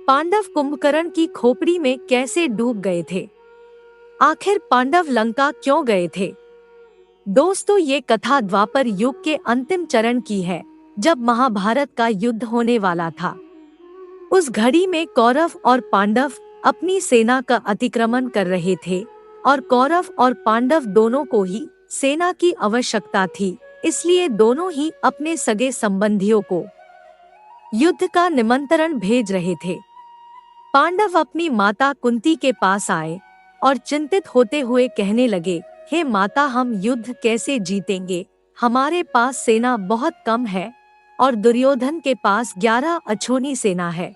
पांडव कुंभकर्ण की खोपड़ी में कैसे डूब गए थे? आखिर पांडव लंका क्यों गए थे? दोस्तों, ये कथा द्वापर युग के अंतिम चरण की है, जब महाभारत का युद्ध होने वाला था। उस घड़ी में कौरव और पांडव अपनी सेना का अतिक्रमण कर रहे थे और कौरव और पांडव दोनों को ही सेना की आवश्यकता थी, इसलिए दोनों ही अपने सगे संबंधियों को युद्ध का निमंत्रण भेज रहे थे। पांडव अपनी माता कुंती के पास आए और चिंतित होते हुए कहने लगे, हे माता, हम युद्ध कैसे जीतेंगे? हमारे पास सेना बहुत कम है और दुर्योधन के पास 11 अछूनी सेना है।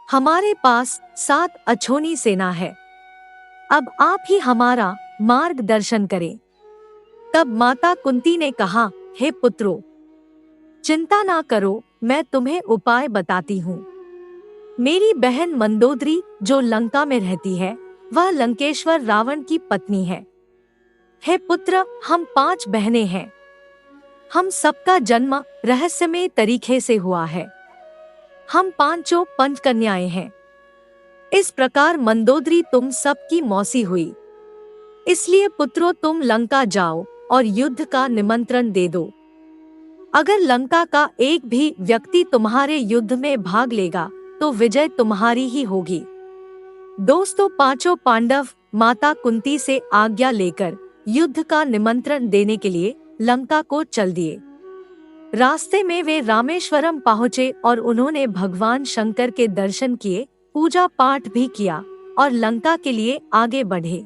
हमारे पास 7 अछूनी सेना है। अब आप ही हमारा मार्गदर्शन करें। तब माता कुंती ने कहा, हे पुत्रों, चिंता ना करो, मैं तुम्हें उपाय बताती हूँ। मेरी बहन मंदोदरी जो लंका में रहती है, वह लंकेश्वर रावण की पत्नी है। हे पुत्र, हम 5 बहनें हैं। हम सबका जन्म रहस्यमय तरीके से हुआ है। हम 5 पंचकन्याएं हैं। इस प्रकार मंदोदरी तुम सबकी मौसी हुई। इसलिए पुत्रों, तुम लंका जाओ और युद्ध का निमंत्रण दे दो। अगर लंका का एक भी व्यक्ति तुम्हारे युद्ध में भाग लेगा तो विजय तुम्हारी ही होगी। दोस्तों, 5 पांडव माता कुंती से आज्ञा लेकर युद्ध का निमंत्रण देने के लिए लंका को चल दिए। रास्ते में वे रामेश्वरम पहुँचे और उन्होंने भगवान शंकर के दर्शन किए, पूजा पाठ भी किया और लंका के लिए आगे बढ़े।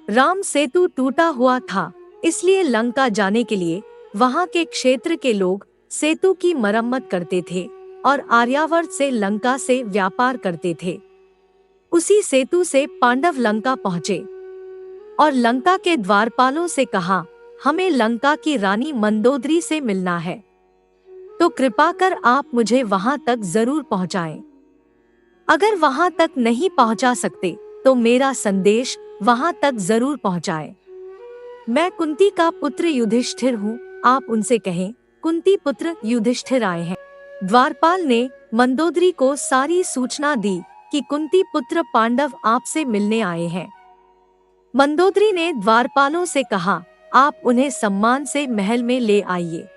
राम सेतु टूटा हुआ था, इसलिए लंका जाने के लिए वहां के क्षेत्र के लोग सेतु की मरम्मत करते थे और आर्यावर्त से लंका से व्यापार करते थे। उसी सेतु से पांडव लंका पहुँचे और लंका के द्वारपालों से कहा, हमें लंका की रानी मंदोदरी से मिलना है, तो कृपा कर आप मुझे वहां तक जरूर पहुंचाएं। अगर वहां तक नहीं पहुंचा सकते तो मेरा संदेश वहां तक जरूर पहुंचाएं। मैं कुंती का पुत्र युधिष्ठिर हूँ, आप उनसे कहें, कुंती पुत्र युधिष्ठिर आए हैं। द्वारपाल ने मंदोदरी को सारी सूचना दी कि कुंती पुत्र पांडव आपसे मिलने आए हैं। मंदोदरी ने द्वारपालों से कहा, आप उन्हें सम्मान से महल में ले आइए।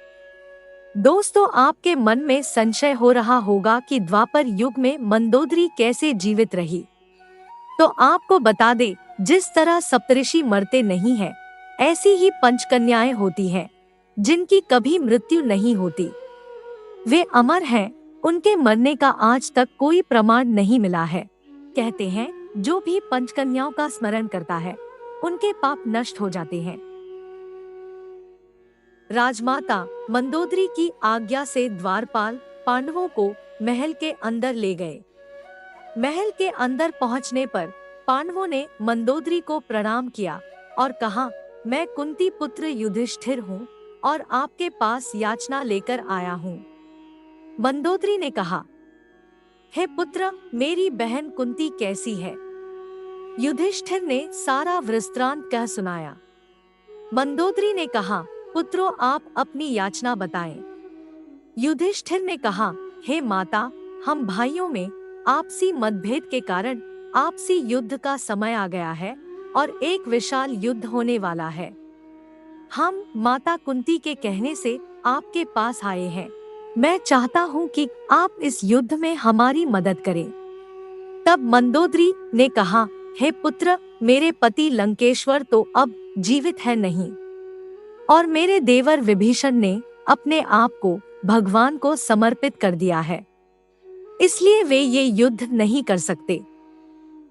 दोस्तों, आपके मन में संशय हो रहा होगा कि द्वापर युग में मंदोदरी कैसे जीवित रही। तो आपको बता दे, जिस तरह सप्तऋषि मरते नहीं हैं, ऐसी ही पंचकन्याएं होती हैं, जिनकी कभी मृत्यु नहीं होती। वे अमर हैं, उनके मरने का आज तक कोई प्रमाण नहीं मिला है। कहते हैं, जो भी पंचकन्याओं का स्मरण करता है, उनके पाप नष्ट हो जाते हैं। राजमाता मंदोदरी की आज्ञा से द्वारपाल पांडवों को महल के अंदर ले गए। महल के अंदर पहुंचने पर पांडवों ने मंदोदरी को प्रणाम किया और कहा, मैं कुंती पुत्र युधिष्ठिर हूँ और आपके पास याचना लेकर आया हूँ। मंदोदरी ने कहा, हे पुत्र, मेरी बहन कुंती कैसी है? युधिष्ठिर ने सारा वृत्तांत कह सुनाया। मंदोदरी ने कहा, पुत्रों, आप अपनी याचना बताएं। युधिष्ठिर ने कहा, हे माता, हम भाइयों में आपसी मतभेद के कारण आपसी युद्ध का समय आ गया है और एक विशाल युद्ध होने वाला है। हम माता कुंती के कहने से आपके पास आए हैं। मैं चाहता हूँ कि आप इस युद्ध में हमारी मदद करें। तब मंदोदरी ने कहा, हे पुत्र, मेरे पति लंकेश्वर तो अब जीवित है नहीं और मेरे देवर विभीषण ने अपने आप को भगवान को समर्पित कर दिया है, इसलिए वे ये युद्ध नहीं कर सकते।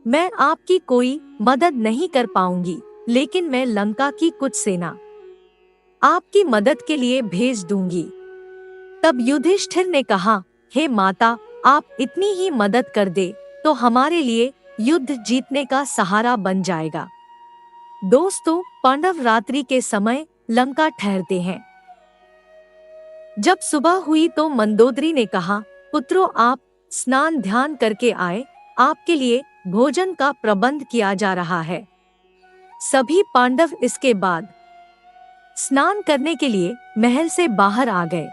मैं आपकी कोई मदद नहीं कर पाऊंगी, लेकिन मैं लंका की कुछ सेना आपकी मदद के लिए भेज दूंगी। तब युधिष्ठिर ने कहा, हे माता, आप इतनी ही मदद कर दे तो हमारे लिए युद्ध जीतने का सहारा बन जाएगा। दोस्तों, पांडव रात्रि के समय लंका ठहरते हैं। जब सुबह हुई तो मंदोदरी ने कहा, पुत्रों, आप स्नान ध्यान करके आए, आपके लिए भोजन का प्रबंध किया जा रहा है। सभी पांडव इसके बाद स्नान करने के लिए महल से बाहर आ गए।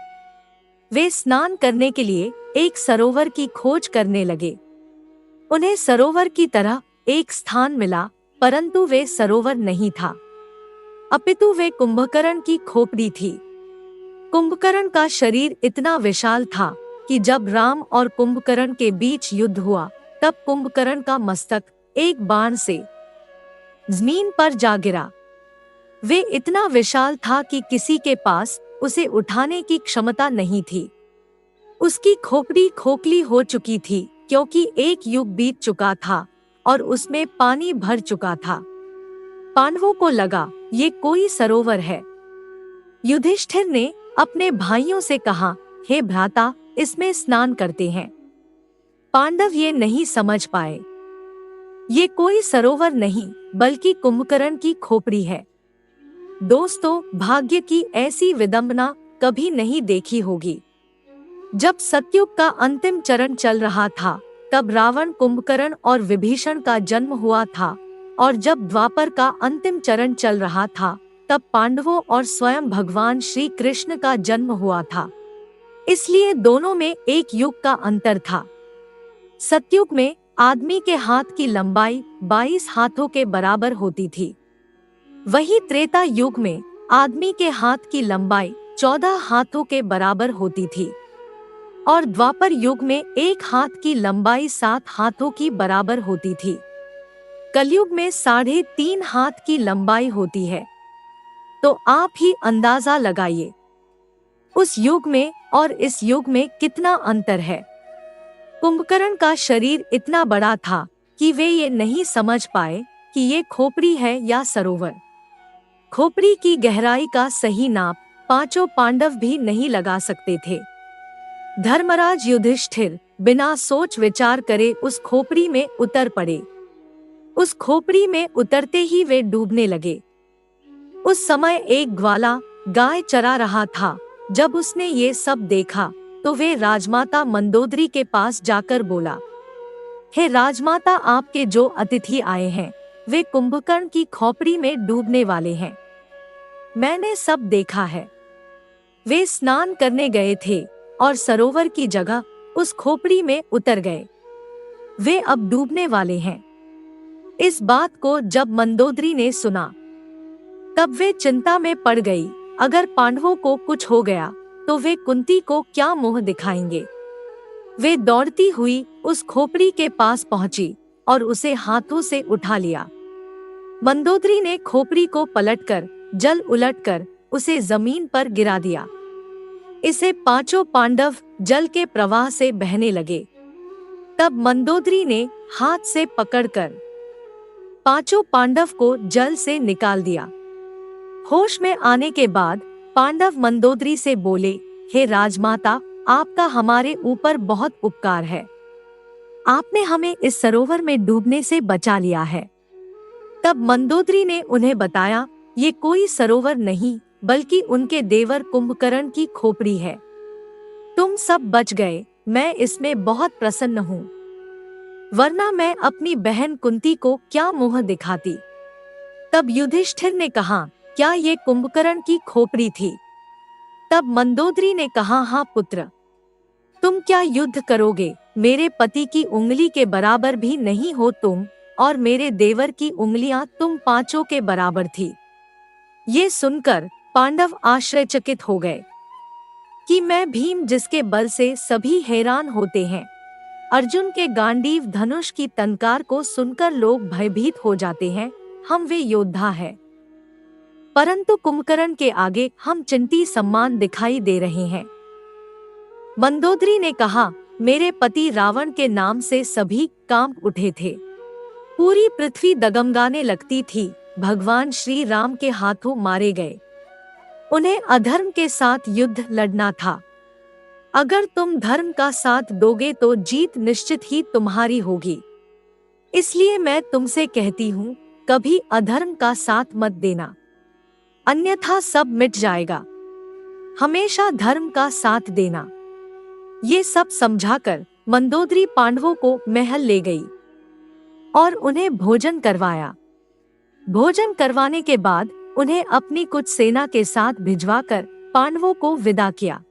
वे स्नान करने के लिए एक सरोवर की खोज करने लगे। उन्हें सरोवर की तरह एक स्थान मिला, परंतु वे सरोवर नहीं था, अपितु वे कुंभकर्ण की खोपड़ी थी। कुंभकर्ण का शरीर इतना विशाल था कि जब राम और कुंभकर्ण के बीच युद्ध हुआ, तब कुंभकर्ण का मस्तक एक बाण से जमीन पर जा गिरा। वे इतना विशाल था कि किसी के पास उसे उठाने की क्षमता नहीं थी। उसकी खोपड़ी खोखली हो चुकी थी, क्योंकि एक युग बीत चुका था और उसमें पानी भर चुका था। पांडवों को लगा ये कोई सरोवर है। युधिष्ठिर ने अपने भाइयों से कहा, हे भ्राता, इसमें स्नान करते हैं। पांडव ये नहीं समझ पाए। ये कोई सरोवर नहीं, बल्कि कुंभकर्ण की खोपड़ी है। दोस्तों, भाग्य की ऐसी विडंबना कभी नहीं देखी होगी। जब सतयुग का अंतिम चरण चल रहा था, तब रावण, कुंभकर्ण और विभीषण का जन्म हुआ था, और जब द्वापर का अंतिम चरण चल रहा था, तब पांडवों और स्वयं भगवान श्री कृष्ण का जन्म हुआ था। इसलिए दोनों में एक युग का अंतर था। सतयुग में आदमी के हाथ की लंबाई 22 हाथों के बराबर होती थी। वही त्रेता युग में आदमी के हाथ की लंबाई 14 हाथों के बराबर होती थी, और द्वापर युग में एक हाथ की लंबाई 7 हाथों की बराबर होती थी। कलयुग में 3.5 हाथ की लंबाई होती है। तो आप ही अंदाजा लगाइए, उस युग में और इस युग में कितना अंतर है। कुंभकर्ण का शरीर इतना बड़ा था कि वे ये नहीं समझ पाए कि ये खोपड़ी है या सरोवर। खोपड़ी की गहराई का सही नाप पांचों पांडव भी नहीं लगा सकते थे। धर्मराज युधिष्ठिर बिना सोच विचार करे उस खोपड़ी में उतर पड़े। उस खोपड़ी में उतरते ही वे डूबने लगे। उस समय एक ग्वाला गाय चरा रहा था। जब उसने ये सब देखा, तो वे राजमाता मंदोदरी के पास जाकर बोला, हे राजमाता, आपके जो अतिथि आए हैं, वे कुंभकर्ण की खोपड़ी में डूबने वाले हैं। मैंने सब देखा है। वे स्नान करने गए थे और सरोवर की जगह उस खोपड़ी में उतर गए। वे अब डूबने वाले हैं। इस बात को जब मंदोदरी ने सुना, तब वे चिंता में पड़ गई। अगर पांडवों को कुछ हो गया तो वे कुंती को क्या मुंह दिखाएंगे। वे दौड़ती हुई उस खोपड़ी के पास पहुंची और उसे हाथों से उठा लिया। मंदोदरी ने खोपड़ी को पलटकर, जल उलटकर उसे जमीन पर गिरा दिया। इसे पांचों पांडव जल के प्रवाह से बहने लगे। तब मंदोदरी ने हाथ से पकड़कर पांचों पांडव को जल से निकाल दिया। होश में आने के बाद पांडव मंदोदरी से बोले, हे राजमाता, आपका हमारे ऊपर बहुत उपकार है। आपने हमें इस सरोवर में डूबने से बचा लिया है। तब मंदोदरी ने उन्हें बताया, ये कोई सरोवर नहीं, बल्कि उनके देवर कुंभकर्ण की खोपड़ी है। तुम सब बच गए, मैं इसमें बहुत प्रसन्न हूँ, वरना मैं अपनी बहन कुंती को क्या मुंह दिखाती। तब युधिष्ठिर ने कहा, क्या ये कुंभकर्ण की खोपड़ी थी? तब मंदोदरी ने कहा, हाँ पुत्र, तुम क्या युद्ध करोगे? मेरे पति की उंगली के बराबर भी नहीं हो तुम, और मेरे देवर की उंगलियां तुम पांचों के बराबर थी। ये सुनकर पांडव आश्चर्यचकित हो गए कि मैं भीम, जिसके बल से सभी हैरान होते हैं, अर्जुन के गांडीव धनुष की टंकार को सुनकर लोग भयभीत हो जाते हैं, हम वे योद्धा हैं, परंतु कुंभकर्ण के आगे हम चिंटी सम्मान दिखाई दे रहे हैं। मंदोदरी ने कहा, मेरे पति रावण के नाम से सभी कांप उठे थे। पूरी पृथ्वी डगमगाने लगती थी। भगवान श्री राम के हाथों मारे गए। उन्हें अधर्म के साथ युद्ध लड़ना था। अगर तुम धर्म का साथ दोगे तो जीत निश्चित ही तुम्हारी होगी। इसलिए मैं तुमसे कहती हूँ, कभी अधर्म का साथ मत देना, अन्यथा सब मिट जाएगा। हमेशा धर्म का साथ देना। ये सब समझाकर मंदोदरी पांडवों को महल ले गई और उन्हें भोजन करवाया। भोजन करवाने के बाद उन्हें अपनी कुछ सेना के साथ भिजवाकर पांडवों को विदा किया।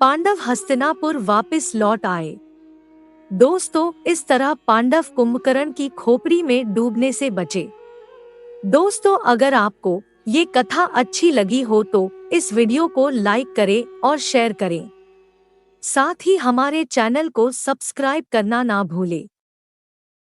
पांडव हस्तिनापुर वापस लौट आए। दोस्तों, इस तरह पांडव कुंभकर्ण की खोपड़ी में डूबने से बचे। दोस्तों, अगर आपको ये कथा अच्छी लगी हो तो इस वीडियो को लाइक करें और शेयर करें। साथ ही हमारे चैनल को सब्सक्राइब करना ना भूलें।